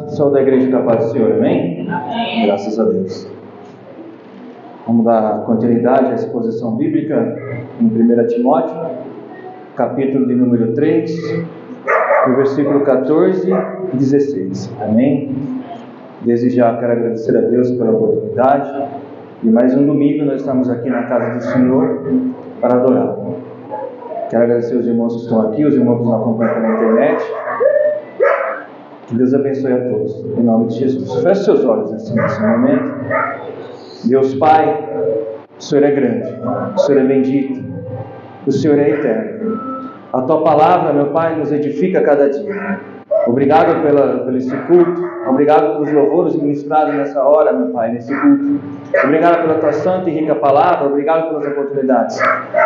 Saúde da igreja da paz do Senhor, amém? Graças a Deus. Vamos dar continuidade à exposição bíblica em 1 Timóteo, capítulo de número 3, no versículo 14 e 16, amém? Desde já quero agradecer a Deus pela oportunidade e mais um domingo nós estamos aqui na casa do Senhor para adorar. Quero agradecer os irmãos que estão aqui, os irmãos que nos acompanham pela internet. Que Deus abençoe a todos, em nome de Jesus. Feche seus olhos nesse momento. Deus Pai, o Senhor é grande, o Senhor é bendito, o Senhor é eterno. A Tua palavra, meu Pai, nos edifica a cada dia. Obrigado pelo esse culto, obrigado pelos louvores ministrados nessa hora, meu Pai, nesse culto. Obrigado pela Tua santa e rica palavra, obrigado pelas oportunidades.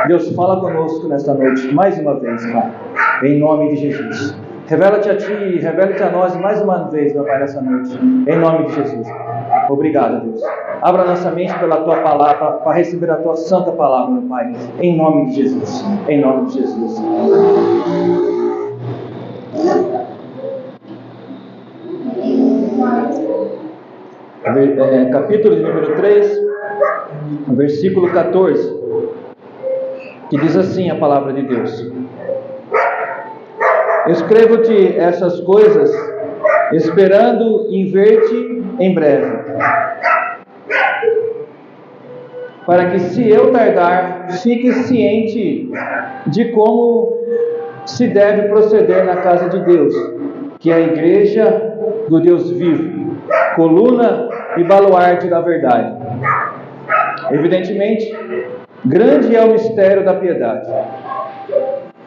Deus, fala conosco nesta noite, mais uma vez, Pai, em nome de Jesus. Revela-te a Ti, revela-te a nós mais uma vez, meu Pai, nessa noite, em nome de Jesus. Obrigado, Deus. Abra nossa mente pela Tua palavra, para receber a Tua santa palavra, meu Pai, em nome de Jesus. Em nome de Jesus. Capítulo de número 3, versículo 14, que diz assim a palavra de Deus: Escrevo-te essas coisas, esperando em ver-te em breve, para que, se eu tardar, fiques ciente de como se deve proceder na casa de Deus, que é a igreja do Deus vivo, coluna e baluarte da verdade. Evidentemente, grande é o mistério da piedade.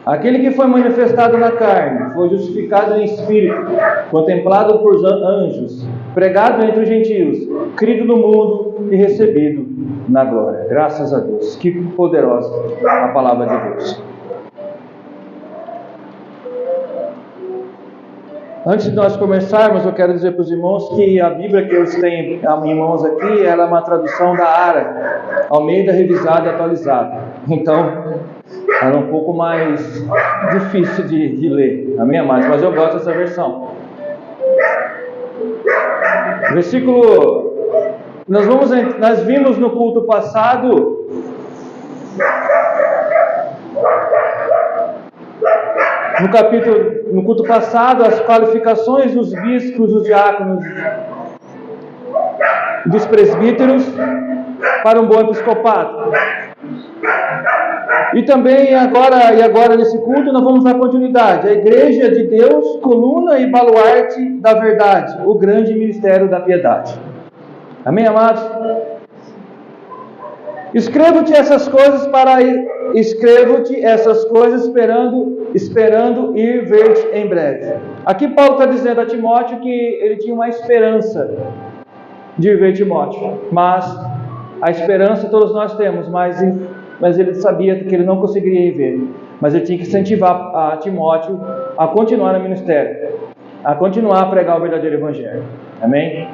Aquele que foi manifestado na carne, foi justificado em espírito, contemplado por anjos, pregado entre os gentios, crido no mundo e recebido na glória. Graças a Deus. Que poderosa a palavra de Deus. Antes de nós começarmos, eu quero dizer para os irmãos que a Bíblia que eu tenho em mãos aqui, ela é uma tradução da ARA, Almeida Revisada e Atualizada. Então, ela é um pouco mais difícil de ler, amém, amados? Mas eu gosto dessa versão. Versículo... Nós vimos no culto passado... No culto passado, as qualificações dos bispos, dos diáconos, dos presbíteros para um bom episcopado. E também agora nesse culto nós vamos dar continuidade. A igreja de Deus, coluna e baluarte da verdade, o grande ministério da piedade. Amém, amados? Escrevo-te essas coisas esperando ir ver-te em breve. Aqui Paulo está dizendo a Timóteo que ele tinha uma esperança de ir ver Timóteo, mas a esperança todos nós temos, mas ele sabia que ele não conseguiria ir ver, mas ele tinha que incentivar a Timóteo a continuar no ministério, a continuar a pregar o verdadeiro evangelho, amém?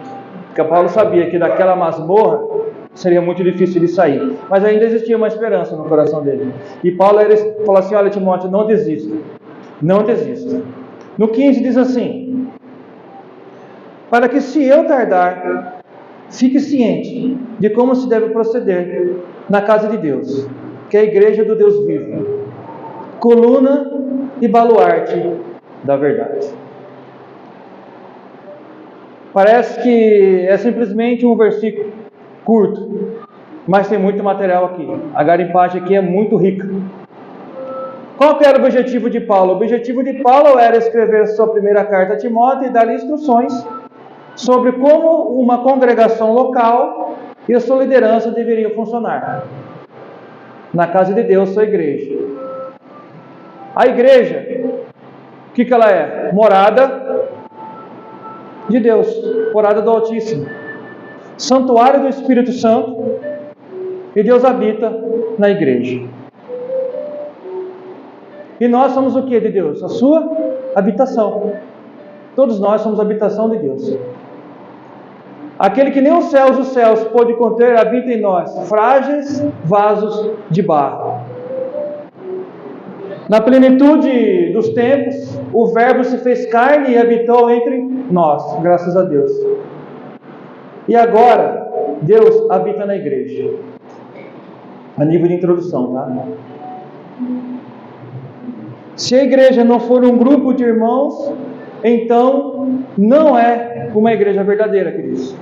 Porque Paulo sabia que daquela masmorra seria muito difícil de sair, mas ainda existia uma esperança no coração dele. E Paulo falou assim: olha, Timóteo, não desista, não desista. No 15 diz assim: para que, se eu tardar, fique ciente de como se deve proceder na casa de Deus, que é a igreja do Deus vivo, coluna e baluarte da verdade. Parece que é simplesmente um versículo curto, mas tem muito material aqui. A garimpagem aqui é muito rica. Qual que era o objetivo de Paulo? O objetivo de Paulo era escrever sua primeira carta a Timóteo e dar instruções sobre como uma congregação local e a sua liderança deveriam funcionar na casa de Deus, sua igreja. A igreja, o que ela é? Morada de Deus, morada do Altíssimo, santuário do Espírito Santo, e Deus habita na igreja. E nós somos o que de Deus? A sua habitação. Todos nós somos a habitação de Deus. Aquele que nem os céus pôde conter, habita em nós, frágeis vasos de barro. Na plenitude dos tempos, o Verbo se fez carne e habitou entre nós, graças a Deus. E agora, Deus habita na igreja. A nível de introdução, tá? Se a igreja não for um grupo de irmãos, então não é uma igreja verdadeira, queridos.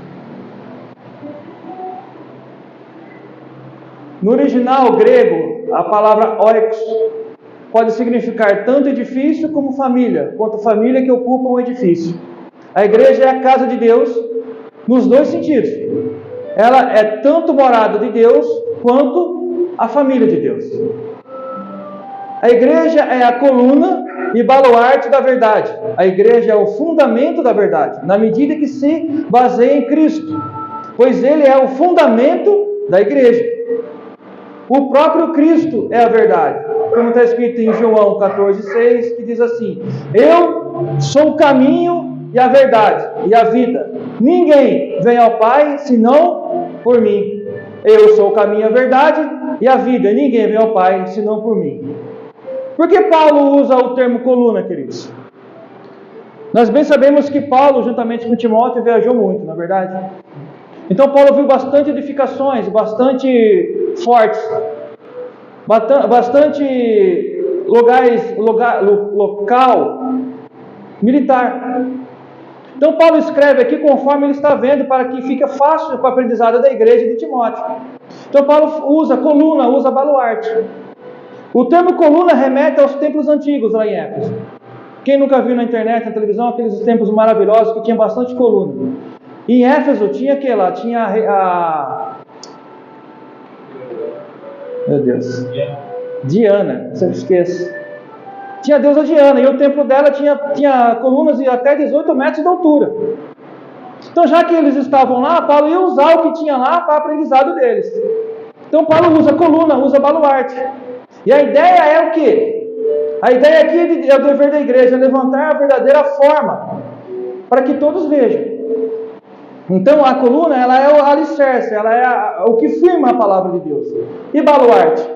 No original grego, a palavra oikos pode significar tanto edifício como família, quanto família que ocupa um edifício. A igreja é a casa de Deus nos dois sentidos. Ela é tanto morada de Deus quanto a família de Deus. A igreja é a coluna e baluarte da verdade. A igreja é o fundamento da verdade, na medida que se baseia em Cristo, pois Ele é o fundamento da igreja. O próprio Cristo é a verdade, como está escrito em João 14,6, que diz assim: eu sou o caminho e a verdade e a vida. Ninguém vem ao Pai senão por mim. Eu sou o caminho, a verdade e a vida. Ninguém vem ao Pai senão por mim. Por que Paulo usa o termo coluna, queridos? Nós bem sabemos que Paulo, juntamente com Timóteo, viajou muito, não é verdade? Então Paulo viu bastante edificações, bastante fortes, bastante local militar. Então Paulo escreve aqui conforme ele está vendo, para que fique fácil para a aprendizado da igreja de Timóteo. Então Paulo usa coluna, usa baluarte. O termo coluna remete aos templos antigos lá em Éfeso. Quem nunca viu na internet, na televisão, aqueles templos maravilhosos que tinham bastante coluna. Em Éfeso tinha que lá? Tinha meu Deus. Diana, você esquece. Tinha a deusa Diana, e o templo dela tinha colunas de até 18 metros de altura. Então, já que eles estavam lá, Paulo ia usar o que tinha lá para o aprendizado deles. Então, Paulo usa coluna, usa baluarte. E a ideia é o quê? A ideia aqui é o dever da igreja, levantar a verdadeira forma, para que todos vejam. Então, a coluna, ela é o alicerce, ela é o que firma a palavra de Deus. E baluarte?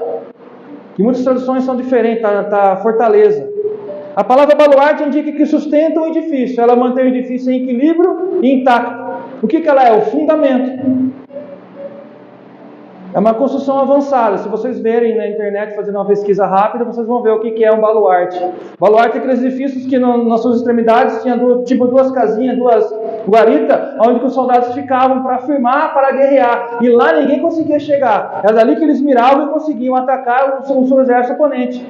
Que muitas traduções são diferentes, tá fortaleza. A palavra baluarte indica que sustenta um edifício, ela mantém o edifício em equilíbrio e intacto. O que ela é? O fundamento. É uma construção avançada. Se vocês verem na internet, fazendo uma pesquisa rápida, vocês vão ver o que é um baluarte. Baluarte é aqueles edifícios que nas suas extremidades tinha duas casinhas, duas guaritas, onde os soldados ficavam para firmar, para guerrear. E lá ninguém conseguia chegar. Era dali que eles miravam e conseguiam atacar o seu exército oponente.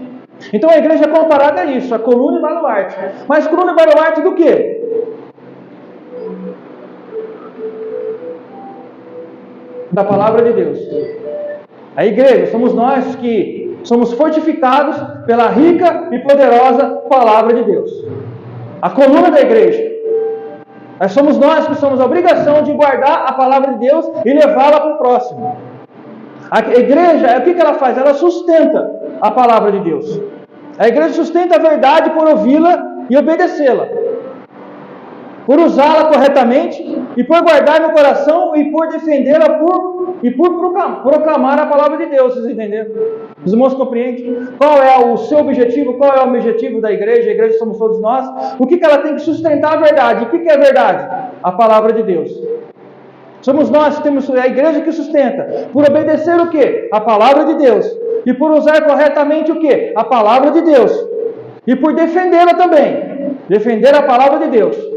Então a igreja é comparada a isso, a coluna e baluarte. Mas coluna e baluarte do quê? Da palavra de Deus. A igreja, somos nós que somos fortificados pela rica e poderosa palavra de Deus. A coluna da igreja. Somos nós que somos a obrigação de guardar a palavra de Deus e levá-la para o próximo. A igreja, o que ela faz? Ela sustenta a palavra de Deus. A igreja sustenta a verdade por ouvi-la e obedecê-la. Por usá-la corretamente e por guardar no coração e por defendê-la e por proclamar a palavra de Deus. Vocês entenderam? Os irmãos compreendem? Qual é o seu objetivo? Qual é o objetivo da igreja? A igreja somos todos nós. O que ela tem que sustentar a verdade? O que é a verdade? A palavra de Deus. Somos nós que temos a igreja que sustenta. Por obedecer o quê? A palavra de Deus. E por usar corretamente o quê? A palavra de Deus. E por defendê-la também. Defender a palavra de Deus.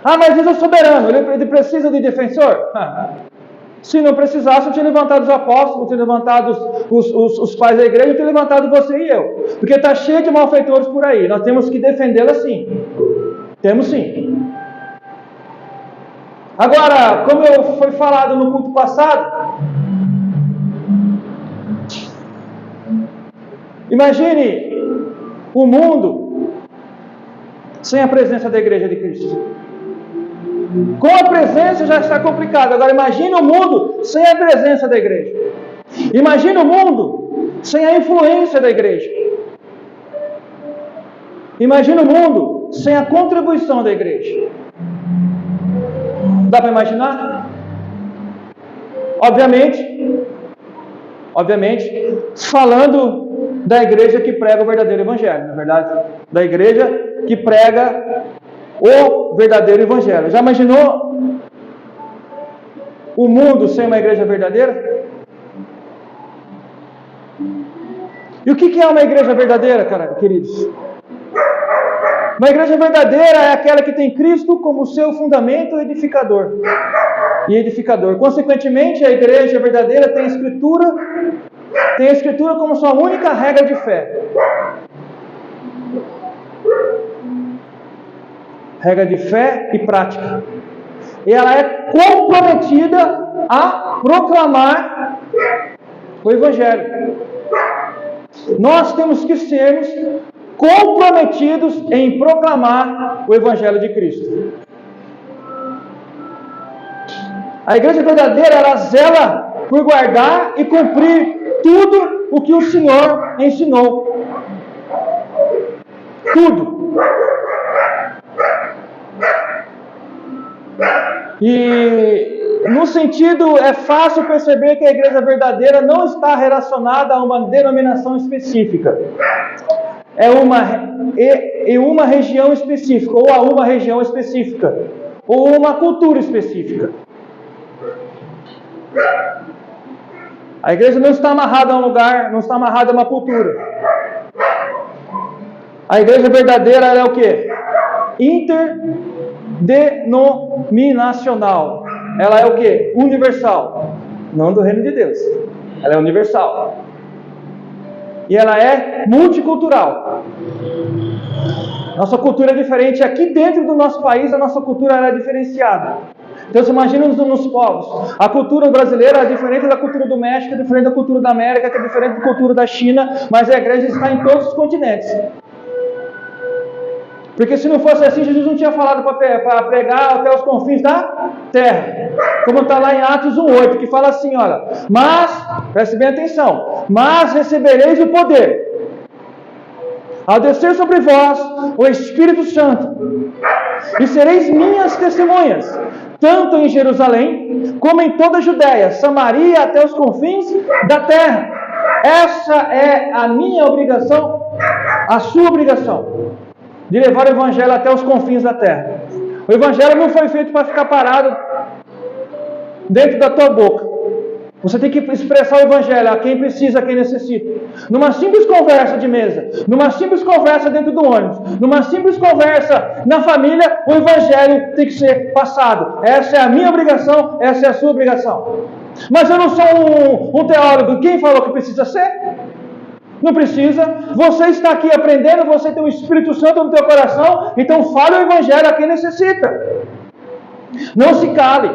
Ah, mas Deus é soberano, ele precisa de defensor? Se não precisasse, eu tinha levantado os apóstolos, eu tinha levantado os pais da igreja, eu tinha levantado você e eu. Porque está cheio de malfeitores por aí, nós temos que defendê-la sim. Temos sim. Agora, como foi falado no culto passado, imagine o mundo sem a presença da igreja de Cristo. Com a presença já está complicado. Agora imagine o mundo sem a presença da igreja. Imagine o mundo sem a influência da igreja. Imagine o mundo sem a contribuição da igreja. Dá para imaginar? Obviamente, falando da igreja que prega o verdadeiro evangelho, na verdade, da igreja que prega o verdadeiro evangelho. Já imaginou o mundo sem uma igreja verdadeira? E o que é uma igreja verdadeira, queridos? Uma igreja verdadeira é aquela que tem Cristo como seu fundamento edificador. Consequentemente, a igreja verdadeira tem a Escritura como sua única regra de fé. Regra de fé e prática. E ela é comprometida a proclamar o Evangelho. Nós temos que sermos comprometidos em proclamar o Evangelho de Cristo. A igreja verdadeira, ela zela por guardar e cumprir tudo o que o Senhor ensinou. Tudo. E no sentido, é fácil perceber que a igreja verdadeira não está relacionada a uma denominação específica. Em uma região específica, ou a uma região específica, ou uma cultura específica. A igreja não está amarrada a um lugar, não está amarrada a uma cultura. A igreja verdadeira é o quê? Interdenominacional. Ela é o quê? Universal. Não do reino de Deus. Ela é universal. E ela é multicultural. Nossa cultura é diferente. Aqui dentro do nosso país, a nossa cultura é diferenciada. Então, você imagina nos povos. A cultura brasileira é diferente da cultura do México, é diferente da cultura da América, que é diferente da cultura da China, mas a igreja está em todos os continentes. Porque se não fosse assim, Jesus não tinha falado para pregar até os confins da terra. Como está lá em Atos 1:8, que fala assim, olha, mas, preste bem atenção, mas recebereis o poder ao descer sobre vós o Espírito Santo, e sereis minhas testemunhas, tanto em Jerusalém, como em toda a Judéia, Samaria, até os confins da terra. Essa é a minha obrigação, a sua obrigação, de levar o Evangelho até os confins da terra. O Evangelho não foi feito para ficar parado dentro da tua boca. Você tem que expressar o Evangelho a quem precisa, a quem necessita. Numa simples conversa de mesa, numa simples conversa dentro do ônibus, numa simples conversa na família, o Evangelho tem que ser passado. Essa é a minha obrigação, essa é a sua obrigação. Mas eu não sou um teólogo. Quem falou que precisa ser? Não precisa. Você está aqui aprendendo, você tem o Espírito Santo no teu coração, então fale o Evangelho a quem necessita. Não se cale.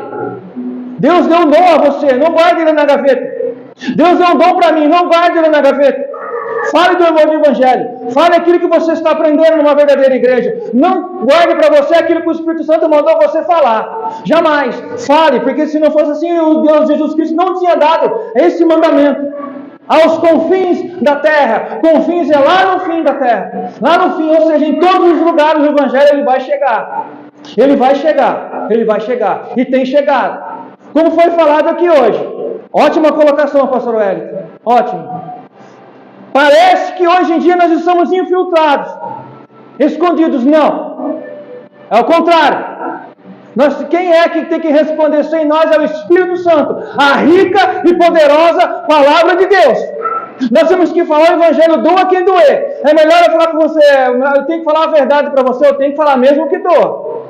Deus deu um dom a você, não guarde ele na gaveta. Deus deu um dom para mim, não guarde ele na gaveta. Fale do amor do Evangelho. Fale aquilo que você está aprendendo numa verdadeira igreja. Não guarde para você aquilo que o Espírito Santo mandou você falar. Jamais. Fale, porque se não fosse assim, o Deus Jesus Cristo não tinha dado esse mandamento. Aos confins da terra. Confins é lá no fim da terra. Lá no fim, ou seja, em todos os lugares o Evangelho ele vai chegar. Ele vai chegar. Ele vai chegar. E tem chegado. Como foi falado aqui hoje. Ótima colocação, pastor Wellington. Ótimo. Parece que hoje em dia nós estamos infiltrados, escondidos. Não. É o contrário. Quem é que tem que resplandecer em nós é o Espírito Santo. A rica e poderosa palavra de Deus. Nós temos que falar o Evangelho, doa quem doer. É melhor eu falar com você, eu tenho que falar a verdade para você, eu tenho que falar mesmo que doa.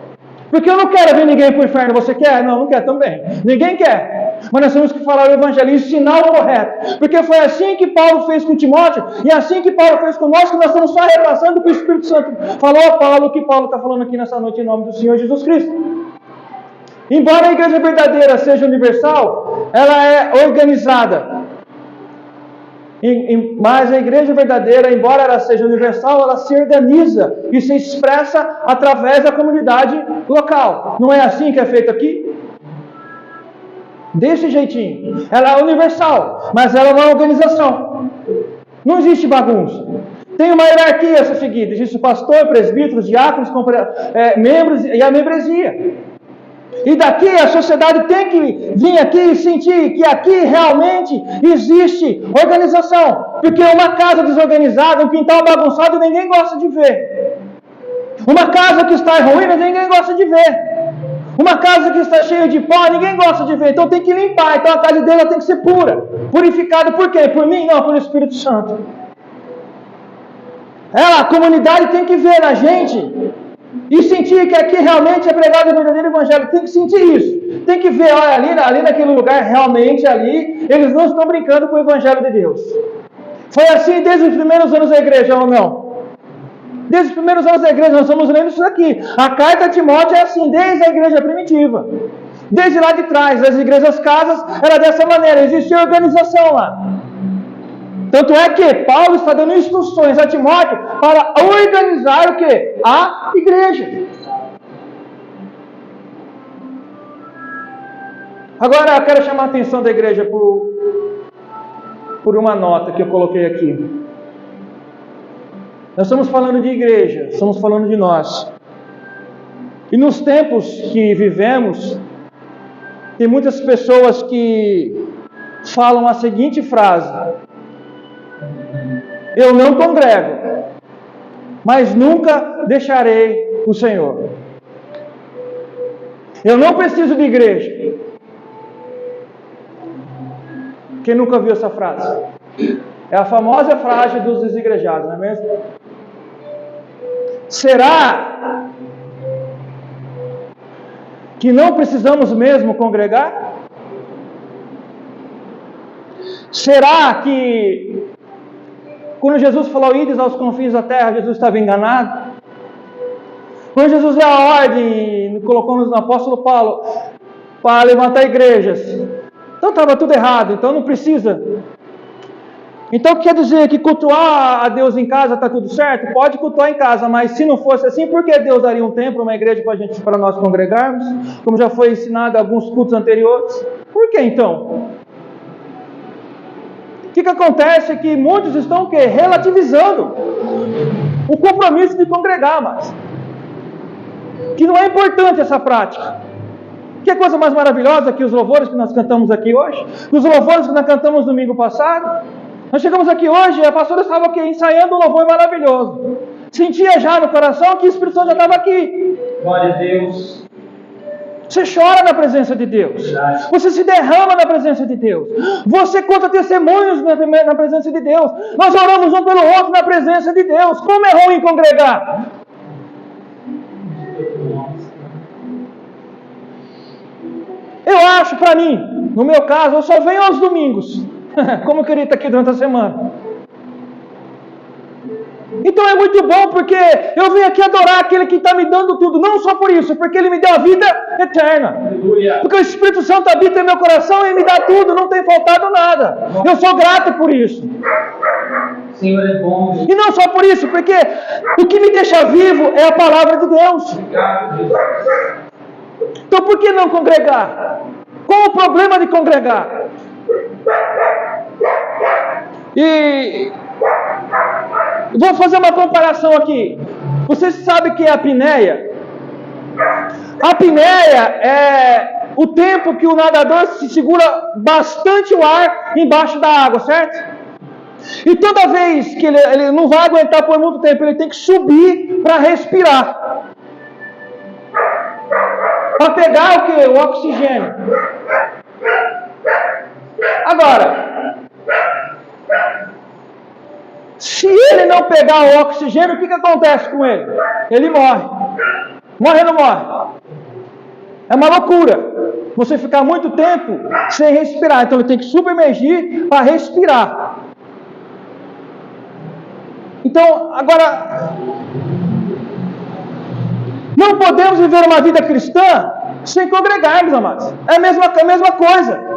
Porque eu não quero ver ninguém para o inferno. Você quer? Não quer também. Ninguém quer. Mas nós temos que falar o Evangelho, ensinar o correto. Porque foi assim que Paulo fez com Timóteo, e assim que Paulo fez conosco, que nós estamos só repassando o que o Espírito Santo falou a Paulo, o que Paulo está falando aqui nessa noite em nome do Senhor Jesus Cristo. Embora a igreja verdadeira seja universal, ela é organizada. Mas a igreja verdadeira, embora ela seja universal, ela se organiza e se expressa através da comunidade local. Não é assim que é feito aqui? Desse jeitinho. Ela é universal, mas ela é uma organização. Não existe bagunça. Tem uma hierarquia a ser seguida. Existe o pastor, presbíteros, diáconos, membros e a membresia. E daqui a sociedade tem que vir aqui e sentir que aqui realmente existe organização. Porque uma casa desorganizada, um quintal bagunçado, ninguém gosta de ver. Uma casa que está em ruínas, ninguém gosta de ver. Uma casa que está cheia de pó, ninguém gosta de ver. Então tem que limpar. Então a casa de Deus tem que ser pura. Purificada por quê? Por mim? Não, pelo Espírito Santo. A comunidade tem que ver a gente e sentir que aqui realmente é pregado o verdadeiro evangelho. Tem que sentir isso. Tem que ver, olha, ali naquele lugar, realmente ali, eles não estão brincando com o evangelho de Deus. Foi assim desde os primeiros anos da igreja, ou não? Desde os primeiros anos da igreja, nós estamos lendo isso aqui. A carta a Timóteo é assim, desde a igreja primitiva. Desde lá de trás, as igrejas casas, era dessa maneira, existia organização lá. Tanto é que Paulo está dando instruções a Timóteo para organizar o quê? A igreja. Agora eu quero chamar a atenção da igreja por uma nota que eu coloquei aqui. Nós estamos falando de igreja, estamos falando de nós. E nos tempos que vivemos, tem muitas pessoas que falam a seguinte frase: eu não congrego, mas nunca deixarei o Senhor. Eu não preciso de igreja. Quem nunca viu essa frase? É a famosa frase dos desigrejados, não é mesmo? Será que não precisamos mesmo congregar? Será que quando Jesus falou ides aos confins da terra, Jesus estava enganado? Quando Jesus deu a ordem, colocou no apóstolo Paulo para levantar igrejas, então estava tudo errado, então não precisa. Então quer dizer que cultuar a Deus em casa está tudo certo? Pode cultuar em casa, mas se não fosse assim, por que Deus daria um templo, uma igreja para nós congregarmos? Como já foi ensinado em alguns cultos anteriores. Por que então? O que acontece é que muitos estão o quê? Relativizando o compromisso de congregar, mas que não é importante essa prática. Que coisa mais maravilhosa que os louvores que nós cantamos aqui hoje, os louvores que nós cantamos domingo passado. Nós chegamos aqui hoje, a pastora estava aqui ensaiando um louvor maravilhoso. Sentia já no coração que o Espírito Santo já estava aqui. Glória a Deus. Você chora na presença de Deus. Você se derrama na presença de Deus. Você conta testemunhos na presença de Deus. Nós oramos um pelo outro na presença de Deus. Como é ruim congregar? Eu acho, para mim, no meu caso, eu só venho aos domingos. Como eu queria estar aqui durante a semana. Então é muito bom porque eu venho aqui adorar aquele que está me dando tudo. Não só por isso, porque Ele me deu a vida eterna. Aleluia. Porque o Espírito Santo habita em meu coração e me dá tudo, não tem faltado nada. Eu sou grato por isso. Senhor é bom. E não só por isso, porque o que me deixa vivo é a palavra de Deus. Então por que não congregar? Qual o problema de congregar? E vou fazer uma comparação aqui. Você sabe o que é a apneia? A apneia é o tempo que o nadador se segura bastante o ar embaixo da água, certo? E toda vez que ele não vai aguentar por muito tempo, ele tem que subir para respirar. Para pegar o que? O oxigênio. Agora, se ele não pegar o oxigênio, o que acontece com ele? Ele morre. Morre ou não morre? É uma loucura. Você ficar muito tempo sem respirar. Então ele tem que submergir para respirar. Então, agora, não podemos viver uma vida cristã sem congregarmos, amados. É a mesma coisa.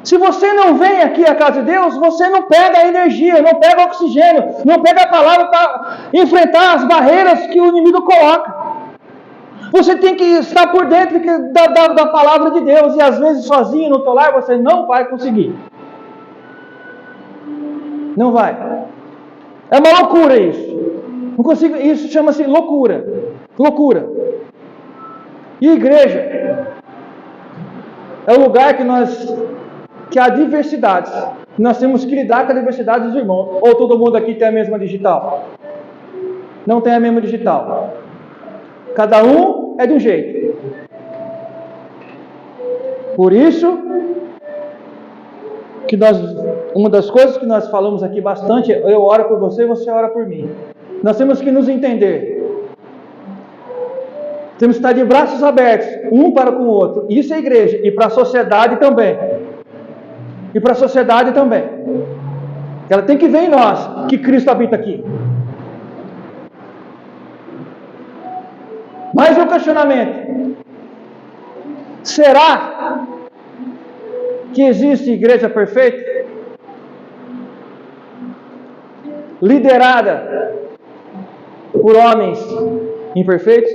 Se você não vem aqui à casa de Deus, você não pega a energia, não pega o oxigênio, não pega a palavra para enfrentar as barreiras que o inimigo coloca. Você tem que estar por dentro da palavra de Deus, e às vezes sozinho no teu lar você não vai conseguir. Não vai. É uma loucura isso. Não consigo, isso chama-se loucura. Loucura. E igreja é o lugar que há diversidades, nós temos que lidar com a diversidade dos irmãos. Ou todo mundo aqui tem a mesma digital? Não tem a mesma digital. Cada um é de um jeito. Por isso que uma das coisas que nós falamos aqui bastante, eu oro por você e você ora por mim. Nós temos que nos entender. Temos que estar de braços abertos, um para com o outro. Isso é igreja. E para a sociedade também. E para a sociedade também. Ela tem que ver em nós que Cristo habita aqui. Mais um questionamento. Será que existe igreja perfeita? Liderada por homens imperfeitos?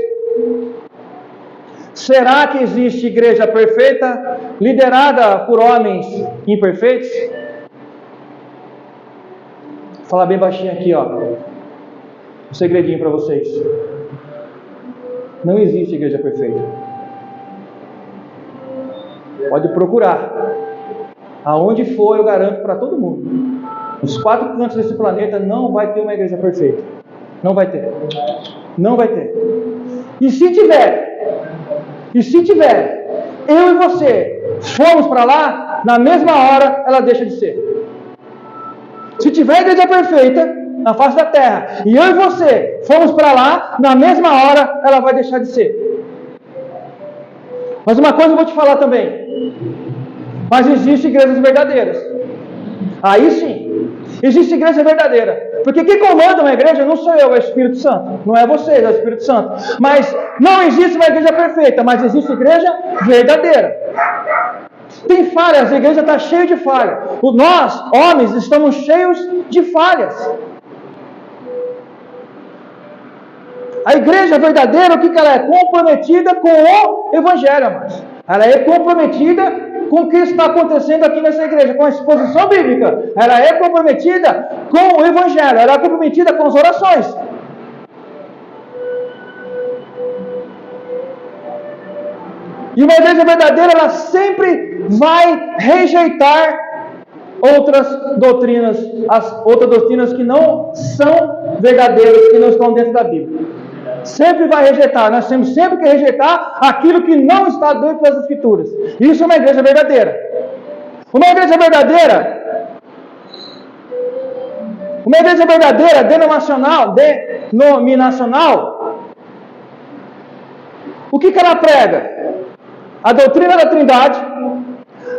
Será que existe igreja perfeita liderada por homens imperfeitos? Vou falar bem baixinho aqui, ó. Um segredinho para vocês. Não existe igreja perfeita. Pode procurar. Aonde for, eu garanto para todo mundo. Nos 4 cantos desse planeta não vai ter uma igreja perfeita. Não vai ter. Não vai ter. E se tiver, eu e você formos para lá, na mesma hora ela deixa de ser. Se tiver igreja perfeita na face da terra, e eu e você formos para lá, na mesma hora ela vai deixar de ser. Mas uma coisa eu vou te falar também. Mas existem igrejas verdadeiras. Aí sim, existe igreja verdadeira. Porque quem comanda uma igreja não sou eu, é o Espírito Santo. Não é você, é o Espírito Santo. Mas não existe uma igreja perfeita, mas existe igreja verdadeira. Tem falhas, a igreja está cheia de falhas. Nós, homens, estamos cheios de falhas. A igreja verdadeira, o que ela é? Comprometida com o Evangelho, amados. Ela é comprometida com o que está acontecendo aqui nessa igreja, com a exposição bíblica. Ela é comprometida com o Evangelho, ela é comprometida com as orações. E uma igreja verdadeira, ela sempre vai rejeitar outras doutrinas, as outras doutrinas que não são verdadeiras, que não estão dentro da Bíblia. Sempre vai rejeitar, nós temos sempre que rejeitar aquilo que não está dentro das Escrituras. Isso é uma igreja verdadeira. Uma igreja verdadeira, denominacional, o que ela prega? A doutrina da Trindade,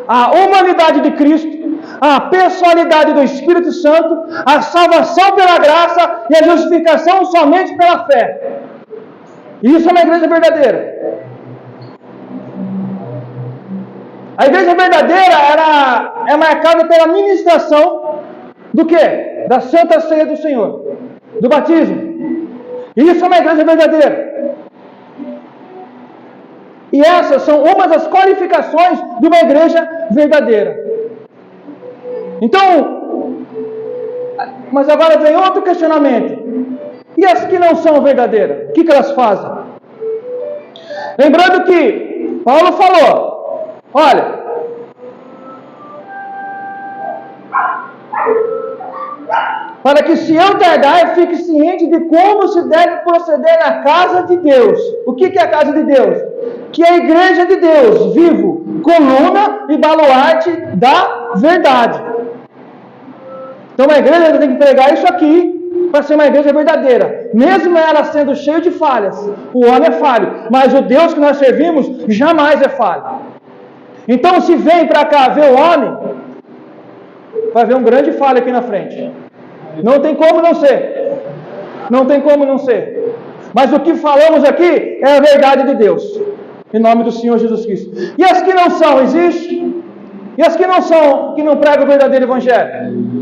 a humanidade de Cristo, a pessoalidade do Espírito Santo, a salvação pela graça e a justificação somente pela fé. Isso é uma igreja verdadeira. A igreja verdadeira, ela é marcada pela ministração do quê? Da Santa Ceia do Senhor, do batismo. Isso é uma igreja verdadeira. E essas são uma das qualificações de uma igreja verdadeira. Então, mas agora vem outro questionamento. E as que não são verdadeiras? O que elas fazem? Lembrando que Paulo falou, olha, para que se eu tardar, fique ciente de como se deve proceder na casa de Deus. O que é a casa de Deus? Que é a igreja de Deus, vivo, coluna e baluarte da verdade. Então a igreja tem que pregar isso aqui para ser uma igreja verdadeira. Mesmo ela sendo cheia de falhas, o homem é falho, mas o Deus que nós servimos jamais é falho. Então se vem para cá ver o homem, vai ver um grande falho aqui na frente. Não tem como não ser. Não tem como não ser. Mas o que falamos aqui é a verdade de Deus. Em nome do Senhor Jesus Cristo. E as que não são, existe? E as que não são, que não pregam o verdadeiro Evangelho?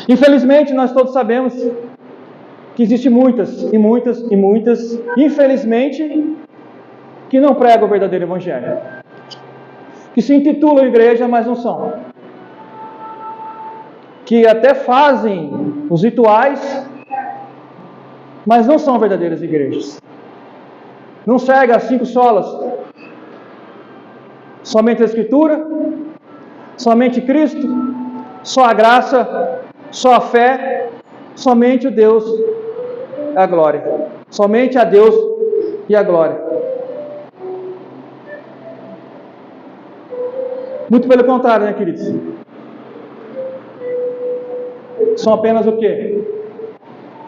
Infelizmente, nós todos sabemos que existem muitas, infelizmente, que não pregam o verdadeiro Evangelho. Que se intitulam igreja, mas não são. Que até fazem os rituais, mas não são verdadeiras igrejas. Não seguem as 5 solas, somente a Escritura, Somente Cristo, só a graça, só a fé, somente o Deus e a glória. Somente a Deus e a glória. Muito pelo contrário, né, queridos? São apenas o quê?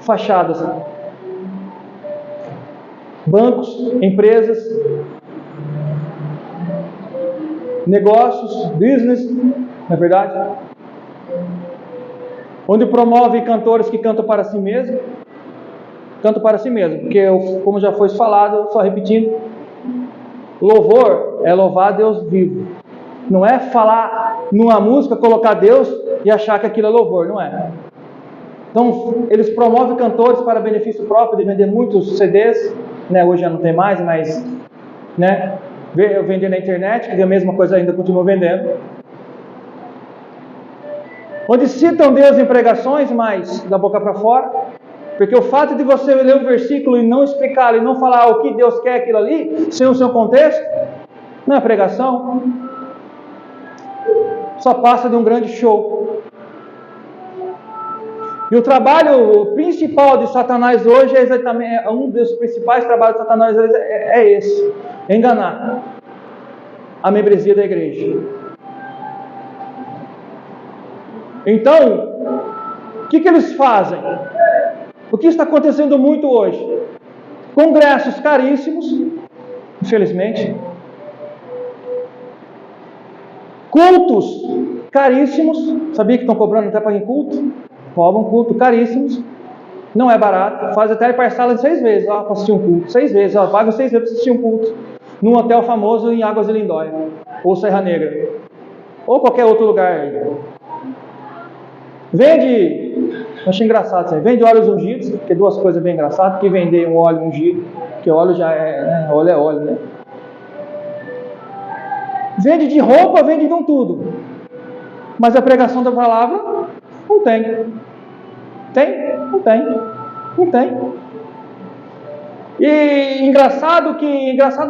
Fachadas. Bancos, empresas, negócios, business, não é verdade? Onde promove cantores que cantam para si mesmo. Canto para si mesmo, porque como já foi falado, só repetindo, louvor é louvar a Deus vivo. Não é falar numa música, colocar Deus e achar que aquilo é louvor, não é. Então, eles promovem cantores para benefício próprio de vender muitos CDs, né? Hoje já não tem mais, mas, né? Eu vender na internet, que é a mesma coisa ainda, continua vendendo. Onde citam Deus em pregações, mas da boca para fora. Porque o fato de você ler um versículo e não explicá-lo, e não falar o que Deus quer aquilo ali, sem o seu contexto, não é pregação. Só passa de um grande show. E o trabalho principal de Satanás hoje é exatamente, um dos principais trabalhos de Satanás hoje é esse: enganar a membresia da igreja. Então, o que eles fazem? O que está acontecendo muito hoje? Congressos caríssimos, infelizmente. Cultos caríssimos. Sabia que estão cobrando até para ir em culto? Cobram culto caríssimos. Não é barato. Faz até parcela de 6 vezes para assistir um culto. 6 vezes. Paga 6 vezes para assistir um culto. Num hotel famoso em Águas de Lindóia. Ou Serra Negra. Ou qualquer outro lugar. Vende, achei engraçado isso aí, vende óleos ungidos, porque 2 coisas bem engraçadas, que vender um óleo ungido, porque óleo já é, né? Óleo é óleo, né? Vende de roupa, vende de um tudo. Mas a pregação da palavra, não tem. Tem? Não tem. Não tem. E engraçado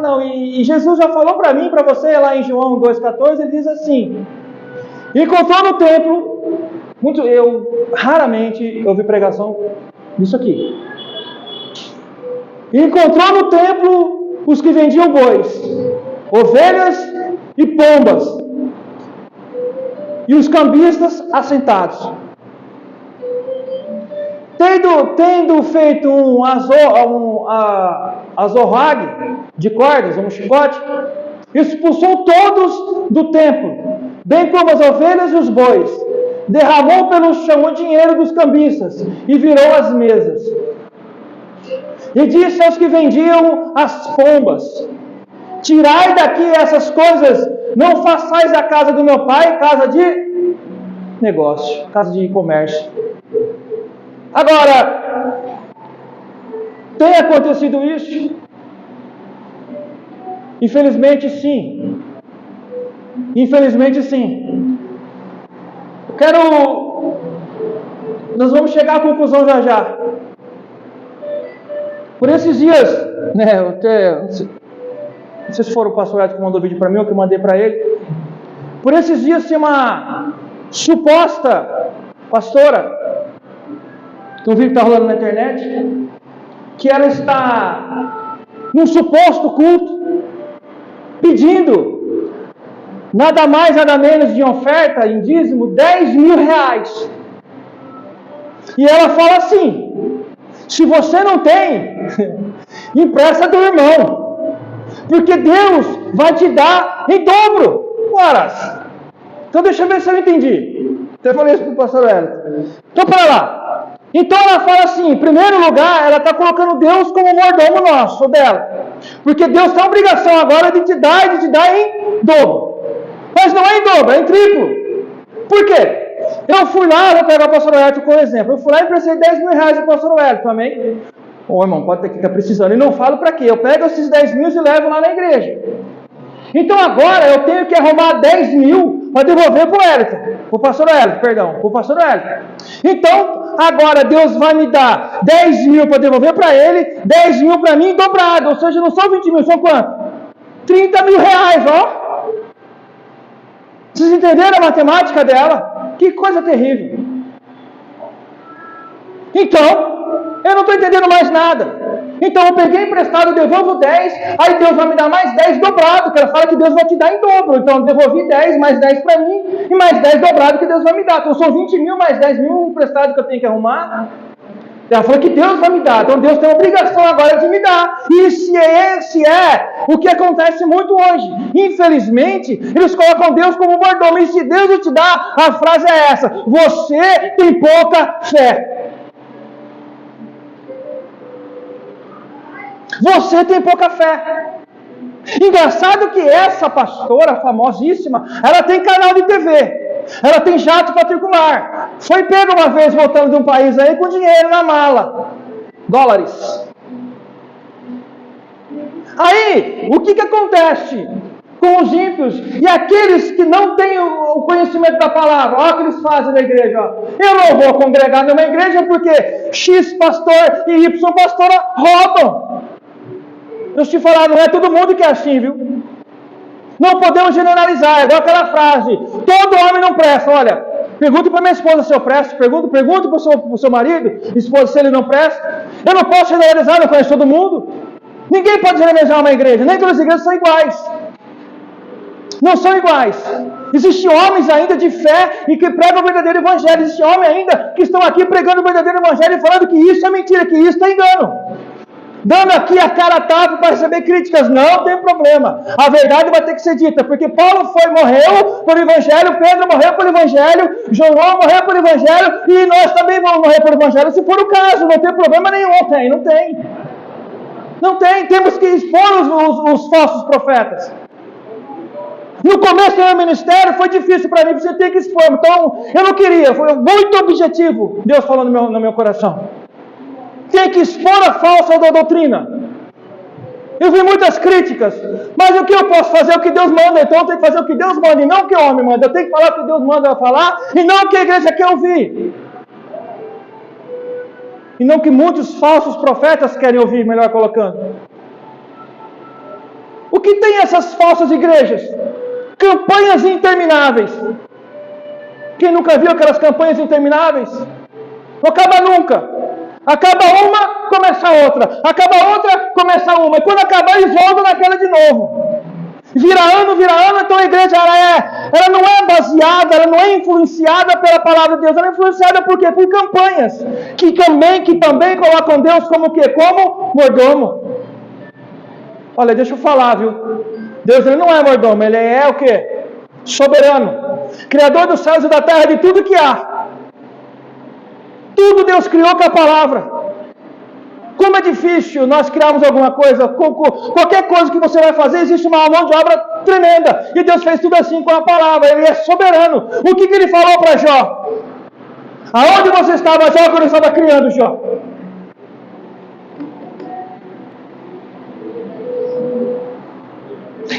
não, e Jesus já falou para mim, para você, lá em João 2,14, ele diz assim: encontrou no templo, eu raramente ouvi pregação disso aqui. Encontrou no templo os que vendiam bois, ovelhas e pombas, e os cambistas assentados. Tendo feito um azorrague de cordas, um chicote, expulsou todos do templo, bem como as ovelhas e os bois. Derramou pelo chão o dinheiro dos cambistas e virou as mesas. E disse aos que vendiam as pombas: tirai daqui essas coisas, não façais a casa do meu pai casa de negócio, casa de comércio. Agora, tem acontecido isso? Infelizmente sim. Infelizmente sim. Nós vamos chegar à conclusão já. Por esses dias, né, não sei se foram o pastor Edson que mandou vídeo para mim ou que eu mandei para ele. Por esses dias tinha uma suposta pastora, que um vídeo está rolando na internet, que ela está num suposto culto, pedindo nada mais, nada menos de oferta em dízimo, 10 mil reais. E ela fala assim: se você não tem, empresta do irmão, porque Deus vai te dar em dobro. Ora, então deixa eu ver se eu entendi. Até falei isso para o pastor Hélio. Então, para lá. Então ela fala assim: em primeiro lugar, ela está colocando Deus como mordomo nosso, dela. Porque Deus tem a obrigação agora de te dar em dobro. Mas não é em dobro, é em triplo. Por quê? Eu fui lá, vou pegar o pastor Hélio como exemplo. Eu fui lá e emprestei 10 mil reais ao pastor Hélio também. Ô irmão, pode ter que estar precisando. E não falo para quê. Eu pego esses 10 mil e levo lá na igreja. Então agora eu tenho que arrumar 10 mil para devolver para o Hélio. Para o pastor Hélio, perdão. Para o pastor Hélio. Então agora Deus vai me dar 10 mil para devolver para ele, 10 mil para mim dobrado. Ou seja, não são 20 mil, são quanto? 30 mil reais, ó. Vocês entenderam a matemática dela? Que coisa terrível. Então, eu não estou entendendo mais nada. Então eu peguei emprestado, devolvo 10, aí Deus vai me dar mais 10 dobrado, que ela fala que Deus vai te dar em dobro. Então eu devolvi 10, mais 10 para mim, e mais 10 dobrado que Deus vai me dar. Então são 20 mil mais 10 mil emprestado que eu tenho que arrumar. Ela falou que Deus vai me dar, então Deus tem a obrigação agora de me dar. E esse é o que acontece muito hoje. Infelizmente, eles colocam Deus como mordomo. E se Deus te dá, a frase é essa: você tem pouca fé. Você tem pouca fé. Engraçado que essa pastora famosíssima, ela tem canal de TV, ela tem jato particular. Foi pego uma vez voltando de um país aí com dinheiro na mala, dólares. Aí, o que acontece com os ímpios e aqueles que não têm o conhecimento da palavra? Olha o que eles fazem na igreja. Ó. Eu não vou congregar numa igreja porque X pastor e Y pastora roubam. Eu te falar, não é todo mundo que é assim, viu? Não podemos generalizar, é igual aquela frase: todo homem não presta. Olha, pergunte para minha esposa se eu presto, pergunte para o seu marido, esposa, se ele não presta. Eu não posso generalizar, não conheço todo mundo. Ninguém pode generalizar uma igreja, nem todas as igrejas são iguais. Não são iguais. Existem homens ainda de fé e que pregam o verdadeiro evangelho. Existem homens ainda que estão aqui pregando o verdadeiro evangelho e falando que isso é mentira, que isso é engano. Dando aqui a cara a tapa para receber críticas, não tem problema. A verdade vai ter que ser dita, porque Paulo morreu por evangelho, Pedro morreu por evangelho, João morreu por evangelho, e nós também vamos morrer por evangelho, se for o caso, não tem problema nenhum. Não tem, temos que expor os falsos profetas. No começo do meu ministério foi difícil para mim, você tem que expor, então eu não queria, foi muito objetivo, Deus falou no meu coração. Tem que expor a falsa doutrina. Eu vi muitas críticas, mas o que eu posso fazer? O que Deus manda, então eu tenho que fazer o que Deus manda, e não o que o homem manda. Eu tenho que falar o que Deus manda eu falar, e não o que a igreja quer ouvir. E não o que muitos falsos profetas querem ouvir, melhor colocando. O que tem essas falsas igrejas? Campanhas intermináveis. Quem nunca viu aquelas campanhas intermináveis? Não acaba nunca. Acaba uma, começa outra. Acaba outra, começa uma. E quando acabar, eles voltam naquela de novo. Vira ano, então a igreja ela não é baseada, ela não é influenciada pela palavra de Deus. Ela é influenciada por quê? Por campanhas. Que também colocam Deus como o quê? Como mordomo. Olha, deixa eu falar, viu? Deus ele não é mordomo, ele é o quê? Soberano. Criador dos céus e da terra, de tudo que há. Tudo Deus criou com a palavra. Como é difícil nós criarmos alguma coisa, qualquer coisa que você vai fazer, existe uma mão de obra tremenda. E Deus fez tudo assim com a palavra, Ele é soberano. O que Ele falou para Jó? Aonde você estava, Jó, quando estava criando, Jó?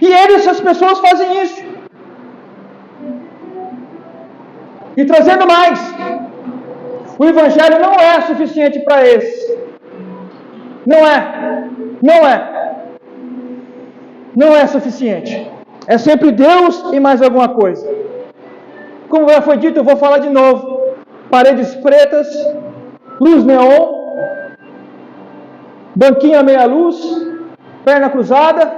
E essas pessoas fazem isso. E trazendo mais, o Evangelho não é suficiente para eles. Não é suficiente. É sempre Deus e mais alguma coisa. Como já foi dito, eu vou falar de novo. Paredes pretas, luz neon, banquinha meia luz, perna cruzada,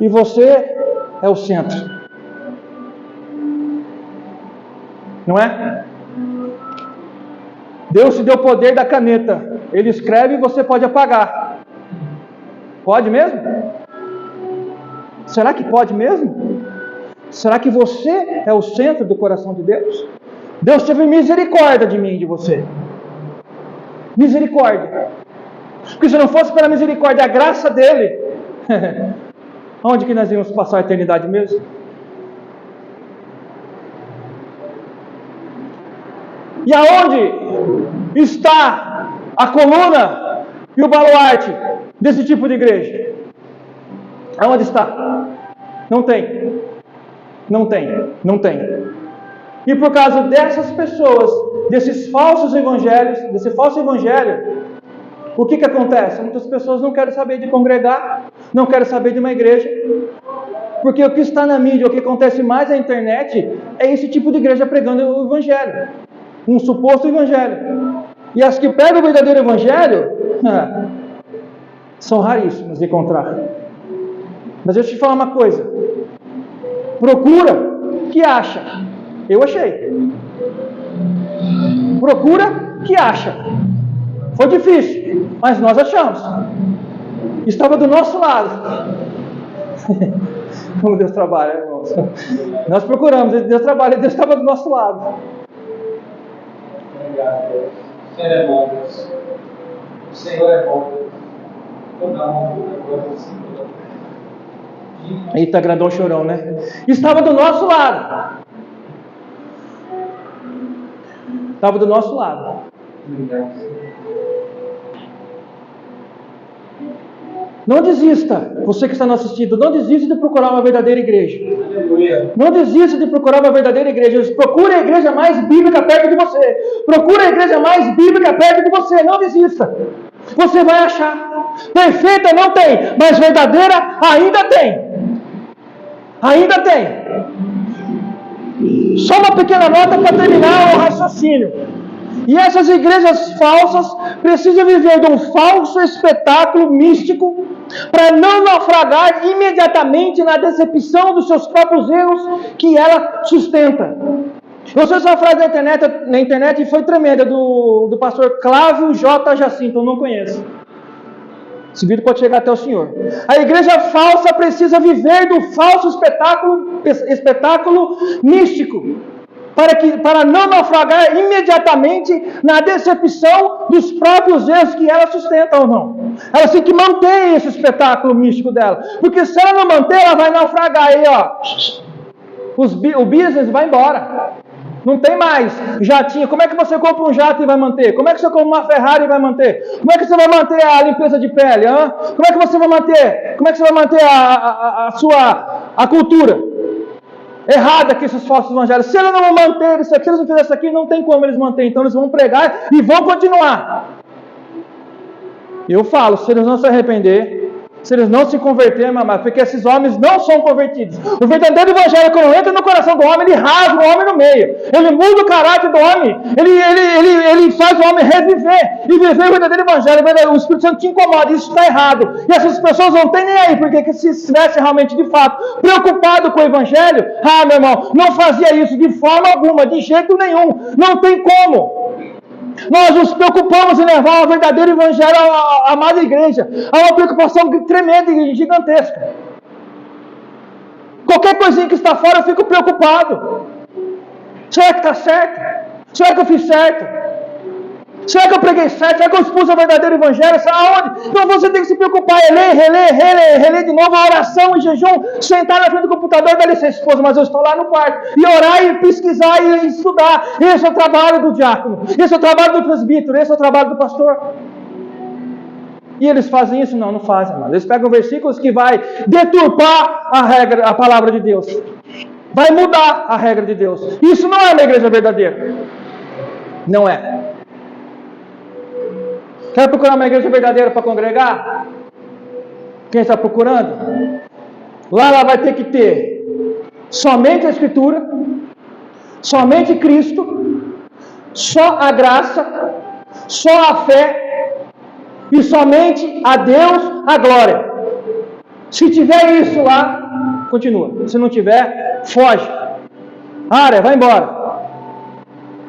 e você é o centro. Não é? Deus te deu o poder da caneta. Ele escreve e você pode apagar. Pode mesmo? Será que pode mesmo? Será que você é o centro do coração de Deus? Deus teve misericórdia de mim e de você. Misericórdia. Porque se não fosse pela misericórdia, a graça dele, onde que nós íamos passar a eternidade mesmo? E aonde está a coluna e o baluarte desse tipo de igreja? Aonde está? Não tem. E por causa dessas pessoas, desses falsos evangelhos, desse falso evangelho, o que acontece? Muitas pessoas não querem saber de congregar, não querem saber de uma igreja. Porque o que está na mídia, o que acontece mais na internet, é esse tipo de igreja pregando o evangelho. Um suposto evangelho. E as que pregam o verdadeiro evangelho, são raríssimas de encontrar. Mas deixa eu te falar uma coisa. Procura, que acha. Eu achei. Procura, que acha. Foi difícil, mas nós achamos. Estava do nosso lado. Como Deus trabalha, irmãos. Nós procuramos, Deus trabalha, Deus estava do nosso lado. Obrigado, Deus. O Senhor é bom, Deus. O Senhor é bom, Deus. Toda honra, toda glória, Senhor. Eita, grandão chorão, né? Estava do nosso lado. Estava do nosso lado. Obrigado, Senhor. Não desista, você que está nos assistindo, não desista de procurar uma verdadeira igreja. Aleluia. Não desista de procurar uma verdadeira igreja. Procure a igreja mais bíblica perto de você. Procure a igreja mais bíblica perto de você. Não desista. Você vai achar. Perfeita não tem, mas verdadeira ainda tem. Ainda tem. Só uma pequena nota para terminar o raciocínio. E essas igrejas falsas precisam viver de um falso espetáculo místico para não naufragar imediatamente na decepção dos seus próprios erros que ela sustenta. Eu sei essa frase na internet e foi tremenda, do pastor Clávio J. Jacinto, eu não conheço. Esse vídeo pode chegar até o senhor. A igreja falsa precisa viver do falso espetáculo místico, para não naufragar imediatamente na decepção dos próprios erros que ela sustenta ou não. Ela tem que manter esse espetáculo místico dela, porque se ela não manter, ela vai naufragar. Aí, o business vai embora. Não tem mais jatinho. Como é que você compra um jato e vai manter? Como é que você compra uma Ferrari e vai manter? Como é que você vai manter a limpeza de pele? Como é que você vai manter? Como é que você vai manter a cultura errada que esses falsos evangelhos? Se eles não manter isso aqui, se eles não fizerem isso aqui, não tem como eles manterem. Então eles vão pregar e vão continuar. Eu falo, se eles não se arrepender, se eles não se converterem, mamãe, porque esses homens não são convertidos. O verdadeiro evangelho, quando entra no coração do homem, ele rasga o homem no meio. Ele muda o caráter do homem. Ele faz o homem reviver. E viver o verdadeiro evangelho. O Espírito Santo te incomoda. Isso está errado. E essas pessoas não têm nem aí. Porque se estivesse realmente, de fato, preocupado com o evangelho, meu irmão, não fazia isso de forma alguma, de jeito nenhum. Não tem como. Nós nos preocupamos em levar o verdadeiro evangelho à amada igreja. Há uma preocupação tremenda e gigantesca. Qualquer coisinha que está fora, eu fico preocupado. Será que está certo? Será que eu fiz certo? Será que eu preguei certo? Será que eu expus o verdadeiro evangelho? Aonde? Então você tem que se preocupar. É reler de novo a oração e jejum. Sentar na frente do computador, dá licença, esposa, mas eu estou lá no quarto. E orar e pesquisar e estudar. Esse é o trabalho do diácono. Esse é o trabalho do presbítero. Esse é o trabalho do pastor. E eles fazem isso? Não fazem. Mas eles pegam versículos que vai deturpar a regra, a palavra de Deus. Vai mudar a regra de Deus. Isso não é uma igreja verdadeira. Não é. Quer procurar uma igreja verdadeira para congregar? Quem está procurando? Lá ela vai ter que ter somente a Escritura, somente Cristo, só a graça, só a fé e somente a Deus a glória. Se tiver isso lá, continua. Se não tiver, foge. Área, vai embora.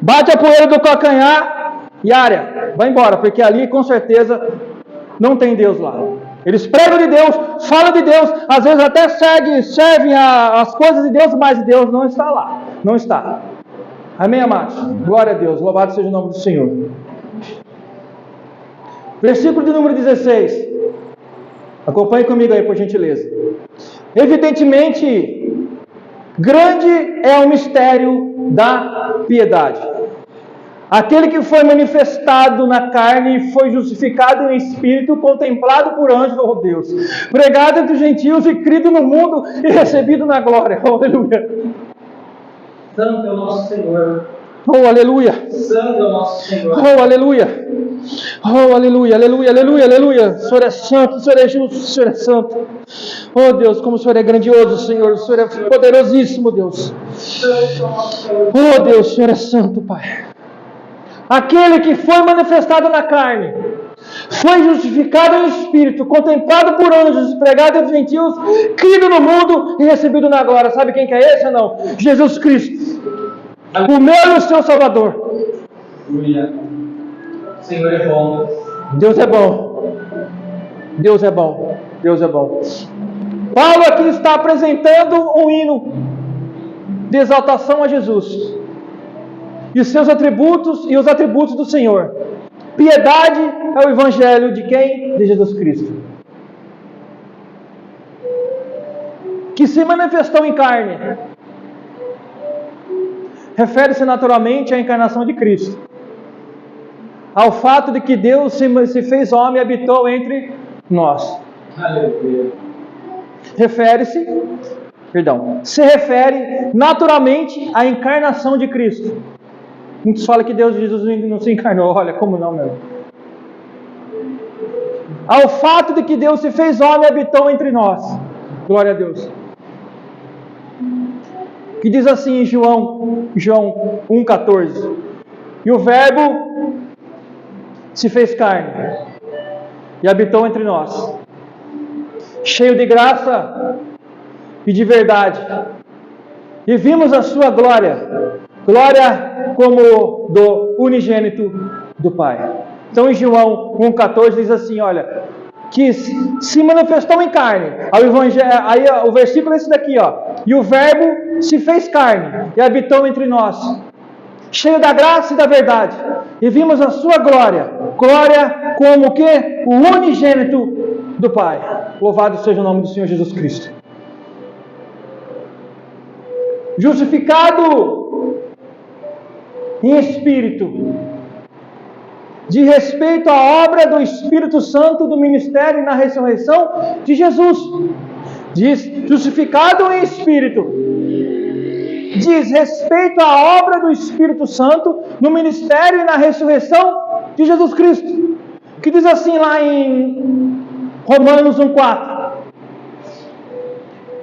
Bate a poeira do calcanhar. E área, vai embora, porque ali com certeza não tem Deus lá. Eles pregam de Deus, falam de Deus, às vezes até servem as coisas de Deus, mas Deus não está lá. Não está. Amém, amados? Glória a Deus, louvado seja o nome do Senhor. Versículo de número 16. Acompanhe comigo aí, por gentileza. Evidentemente, grande é o mistério da piedade. Aquele que foi manifestado na carne e foi justificado em espírito, contemplado por anjos, oh Deus, pregado entre os gentios e crido no mundo e recebido na glória. Oh, aleluia. Santo é o nosso Senhor. Oh, aleluia. Santo é o nosso Senhor. Oh, aleluia. Oh, aleluia, aleluia, aleluia, aleluia. O Senhor é santo, o Senhor é justo, o Senhor é santo. Oh Deus, como o Senhor é grandioso, Senhor. O Senhor é poderosíssimo, Deus. Oh Deus, o Senhor é santo, Pai. Aquele que foi manifestado na carne, foi justificado em espírito, contemplado por anjos, pregado aos gentios, crido no mundo e recebido na glória. Sabe quem que é esse ou não? Jesus Cristo, o meu e o seu Salvador. Aleluia. O Senhor é bom. Deus é bom. Deus é bom. Deus é bom. Paulo aqui está apresentando um hino de exaltação a Jesus e os seus atributos e os atributos do Senhor. Piedade é o evangelho de quem? De Jesus Cristo, que se manifestou em carne. Refere-se naturalmente à encarnação de Cristo, ao fato de que Deus se fez homem e habitou entre nós. Aleluia. Se refere naturalmente à encarnação de Cristo. Muitos falam que Jesus não se encarnou. Olha, como não, meu? Ao fato de que Deus se fez homem e habitou entre nós. Glória a Deus. Que diz assim em João 1,14: e o Verbo se fez carne e habitou entre nós, cheio de graça e de verdade, e vimos a sua glória, glória como do unigênito do Pai. Então em João 1,14 diz assim, olha, que se manifestou em carne. Aí o versículo é esse daqui, ó. E o Verbo se fez carne e habitou entre nós, cheio da graça e da verdade, e vimos a sua glória, glória como o que? O unigênito do Pai. Louvado seja o nome do Senhor Jesus Cristo. Justificado em espírito, de respeito à obra do Espírito Santo do ministério e na ressurreição de Jesus. Diz, justificado em espírito, diz respeito à obra do Espírito Santo no ministério e na ressurreição de Jesus Cristo, que diz assim lá em Romanos 1,4: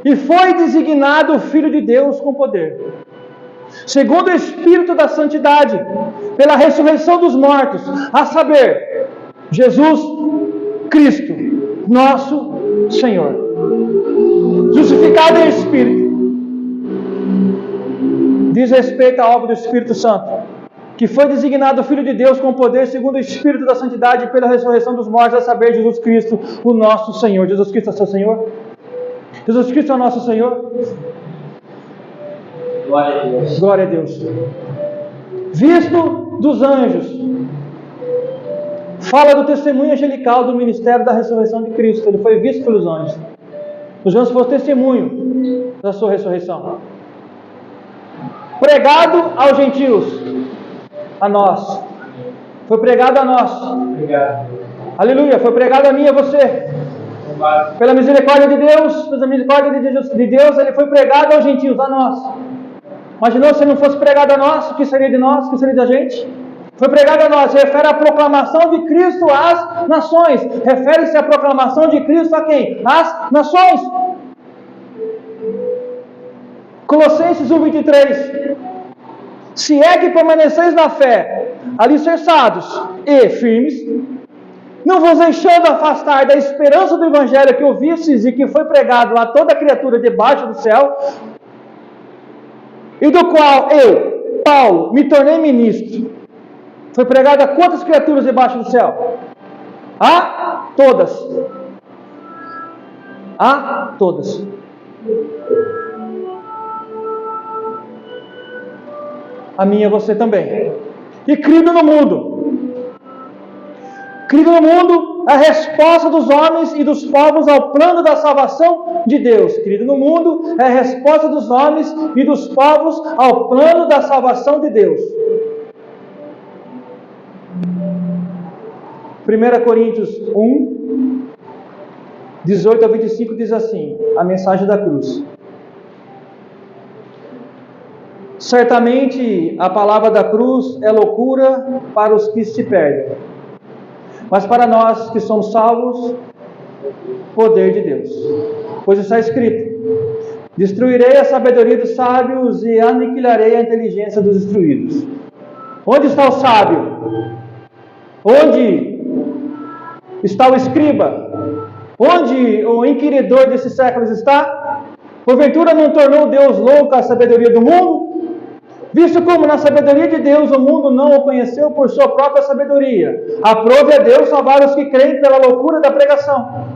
e foi designado o Filho de Deus com poder, segundo o Espírito da santidade, pela ressurreição dos mortos, a saber, Jesus Cristo, nosso Senhor. Justificado em Espírito, diz respeito à obra do Espírito Santo, que foi designado o Filho de Deus com poder, segundo o Espírito da santidade, pela ressurreição dos mortos, a saber, Jesus Cristo, o nosso Senhor. Jesus Cristo é seu Senhor? Jesus Cristo é o nosso Senhor? Glória a Deus. Glória a Deus. Visto dos anjos. Fala do testemunho angelical do ministério da ressurreição de Cristo. Ele foi visto pelos anjos. Os anjos foram testemunho da sua ressurreição. Pregado aos gentios. A nós. Foi pregado a nós. Obrigado. Aleluia. Foi pregado a mim e a você. Pela misericórdia de Deus, pela misericórdia de Deus, ele foi pregado aos gentios, a nós. Imaginou se não fosse pregado a nós, o que seria de nós, o que seria da gente? Foi pregado a nós, refere à proclamação de Cristo às nações. Refere-se à proclamação de Cristo a quem? Às nações. Colossenses 1,23: se é que permaneceis na fé, alicerçados e firmes, não vos deixando afastar da esperança do Evangelho que ouvistes e que foi pregado a toda criatura debaixo do céu, e do qual eu, Paulo, me tornei ministro. Foi pregado a quantas criaturas debaixo do céu? A todas. A todas. A mim e a você também. E crido no mundo. Crido no mundo, a resposta dos homens e dos povos ao plano da salvação de Deus. Crido no mundo, é a resposta dos homens e dos povos ao plano da salvação de Deus. 1 Coríntios 1, 18 a 25 diz assim, a mensagem da cruz: certamente a palavra da cruz é loucura para os que se perdem, mas para nós que somos salvos, poder de Deus. Pois está escrito: destruirei a sabedoria dos sábios e aniquilarei a inteligência dos instruídos. Onde está o sábio? Onde está o escriba? Onde o inquiridor desses séculos está? Porventura não tornou Deus louco a sabedoria do mundo? Visto como na sabedoria de Deus o mundo não o conheceu por sua própria sabedoria, aprove a Deus salvar os que creem pela loucura da pregação.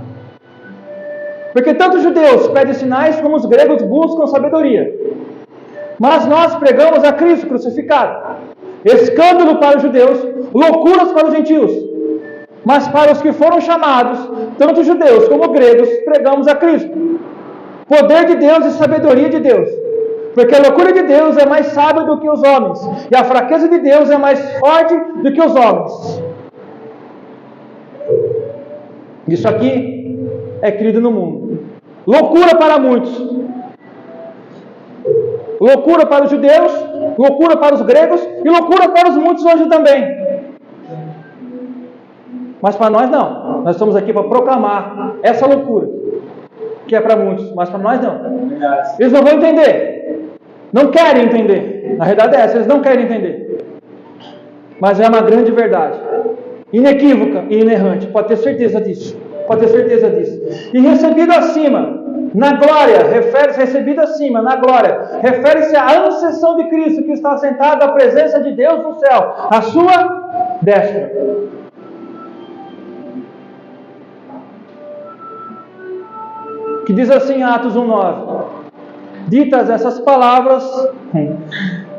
Porque tanto os judeus pedem sinais como os gregos buscam sabedoria. Mas nós pregamos a Cristo crucificado, escândalo para os judeus, loucuras para os gentios. Mas para os que foram chamados, tanto judeus como gregos, pregamos a Cristo, poder de Deus e sabedoria de Deus. Porque a loucura de Deus é mais sábia do que os homens, e a fraqueza de Deus é mais forte do que os homens. Isso aqui é crido no mundo. Loucura para muitos. Loucura para os judeus, loucura para os gregos e loucura para os muitos hoje também. Mas para nós não. Nós estamos aqui para proclamar essa loucura, que é para muitos, mas para nós não. Eles não vão entender. Não querem entender. Na verdade é essa, eles não querem entender. Mas é uma grande verdade. Inequívoca e inerrante. Pode ter certeza disso. Pode ter certeza disso. E recebido acima, na glória, refere-se recebido acima, na glória, refere-se à ascensão de Cristo, que está sentado à presença de Deus no céu, à sua destra. Que diz assim em Atos 1:9: ditas essas palavras,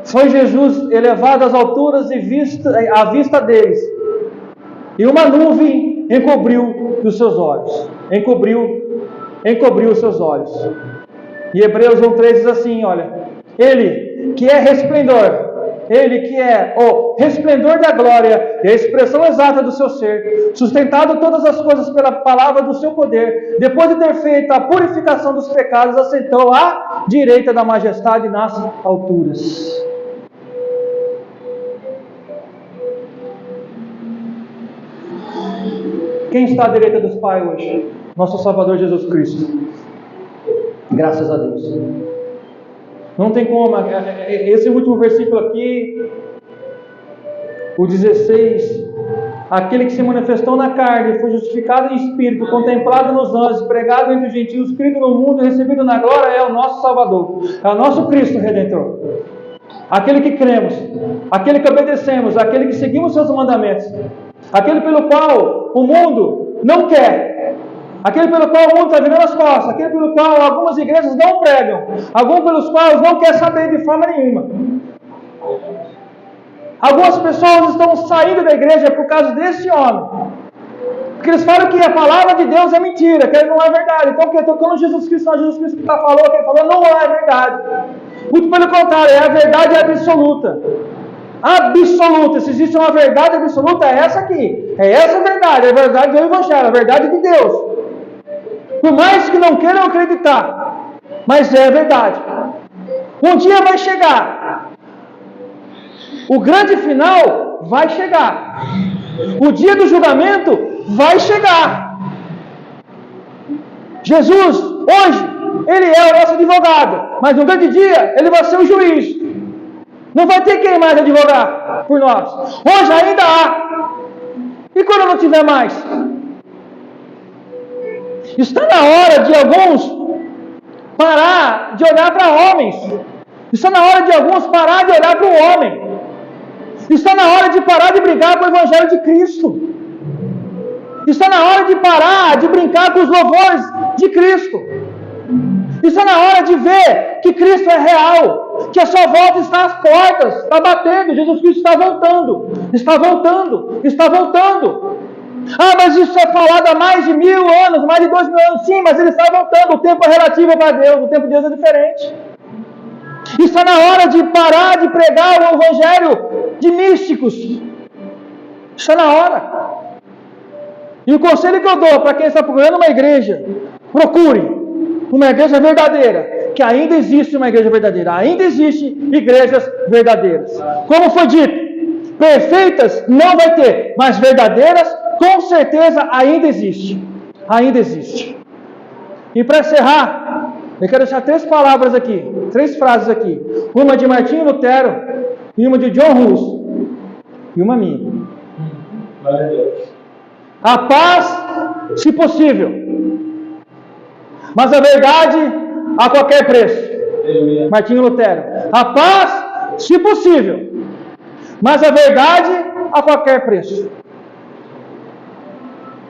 foi Jesus elevado às alturas e à vista deles, e uma nuvem encobriu os seus olhos. Encobriu os seus olhos. E Hebreus 1:3 diz assim: olha, Ele que é resplendor, Ele que é o resplendor da glória e a expressão exata do seu ser, sustentado todas as coisas pela palavra do seu poder, depois de ter feito a purificação dos pecados, assentou à direita da majestade nas alturas. Quem está à direita dos Pais hoje? Nosso Salvador Jesus Cristo. Graças a Deus. Não tem como. Esse último versículo aqui, o 16: aquele que se manifestou na carne, foi justificado em espírito, contemplado nos anjos, pregado entre os gentios, crido no mundo e recebido na glória, é o nosso Salvador, é o nosso Cristo Redentor. Aquele que cremos, aquele que obedecemos, aquele que seguimos seus mandamentos, aquele pelo qual o mundo não quer, aquele pelo qual o mundo está virando as costas, aquele pelo qual algumas igrejas não pregam, alguns pelos quais não quer saber de forma nenhuma. Algumas pessoas estão saindo da igreja por causa desse homem, porque eles falam que a palavra de Deus é mentira, que não é verdade. Então, que tocando Jesus Cristo, não é Jesus Cristo que falou, que ele falou não é verdade. Muito pelo contrário, é a verdade absoluta. Absoluta. Se existe uma verdade absoluta, é essa aqui. É essa a verdade, é a verdade do Evangelho, a verdade de Deus. Por mais que não queiram acreditar, mas é a verdade. Um dia vai chegar. O grande final vai chegar. O dia do julgamento vai chegar. Jesus, hoje, Ele é o nosso advogado, mas no grande dia, Ele vai ser o juiz. Não vai ter quem mais advogar por nós. Hoje ainda há. E quando não tiver mais? Está na hora de alguns parar de olhar para homens. Está na hora de alguns parar de olhar para o homem. Está na hora de parar de brigar com o Evangelho de Cristo. Está na hora de parar de brincar com os louvores de Cristo. Está na hora de ver que Cristo é real, que a sua volta está às portas, está batendo, Jesus Cristo está voltando, está voltando, está voltando. Ah, mas isso é falado há mais de 1000 anos, mais de 2000 anos, sim, mas ele está voltando, o tempo é relativo para Deus, o tempo de Deus é diferente. Está na hora de parar de pregar o Evangelho de místicos. Está na hora. E o conselho que eu dou para quem está procurando uma igreja, procure uma igreja verdadeira, que ainda existe uma igreja verdadeira, ainda existe igrejas verdadeiras. Como foi dito, perfeitas não vai ter, mas verdadeiras com certeza ainda existe. Ainda existe. E para encerrar, eu quero deixar 3 palavras aqui, 3 frases aqui. Uma de Martinho Lutero, e uma de John Hus, e uma minha. Glória a Deus. A paz, se possível, mas a verdade a qualquer preço. Aleluia. Martinho Lutero. A paz, se possível, mas a verdade a qualquer preço.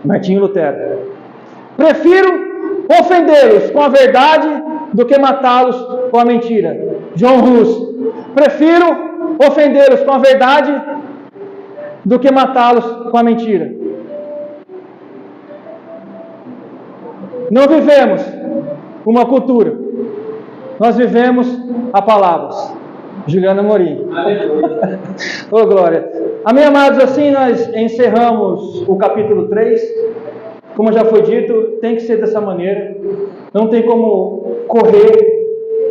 Martinho Lutero. Prefiro ofendê-los com a verdade do que matá-los com a mentira. John Hus. Prefiro ofendê-los com a verdade do que matá-los com a mentira. Não vivemos uma cultura, nós vivemos a palavras. Juliana Morim. Aleluia. Ô glória. Amém, amados, assim nós encerramos o capítulo 3. Como já foi dito, tem que ser dessa maneira. Não tem como correr.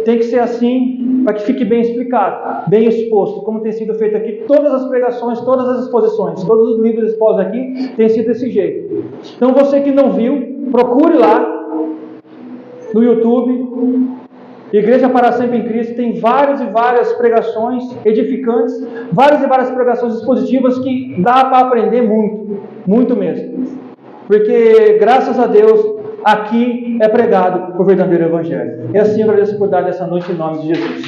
Tem que ser assim, para que fique bem explicado, bem exposto, como tem sido feito aqui. Todas as pregações, todas as exposições, todos os livros expostos aqui, tem sido desse jeito. Então você que não viu, procure lá no YouTube, Igreja para Sempre em Cristo. Tem várias e várias pregações edificantes, várias e várias pregações expositivas que dá para aprender muito, muito mesmo. Porque, graças a Deus, aqui é pregado o verdadeiro Evangelho. E assim eu agradeço por dar essa noite em nome de Jesus.